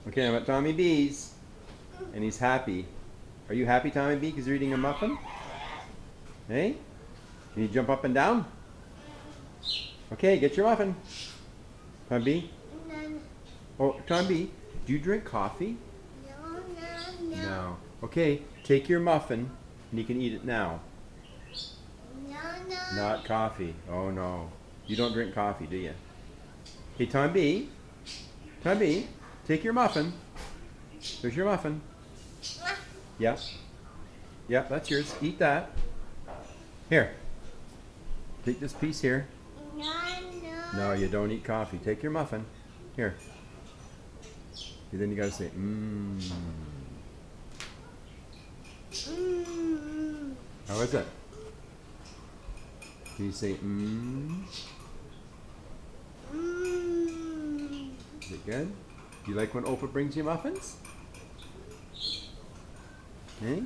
Okay, I'm at Tommy B's, and he's happy. Are you happy, Tommy B, because you're eating a muffin? Hey? Can you jump up and down? Okay, get your muffin. Tommy B? No, Oh, Tommy B, do you drink coffee? no. No. Okay, take your muffin, and you can eat it now. No. Not coffee. Oh, no. You don't drink coffee, do you? Okay, Tommy B. Tommy B, take your muffin. There's your muffin. Yep. Yep, that's yours. Eat that. Here. Take this piece here. No, you don't eat coffee. Take your muffin. Here. And then you gotta say, mmm. How is it? Can you say, mmm? Is it good? Do you like when Oprah brings you muffins? Okay.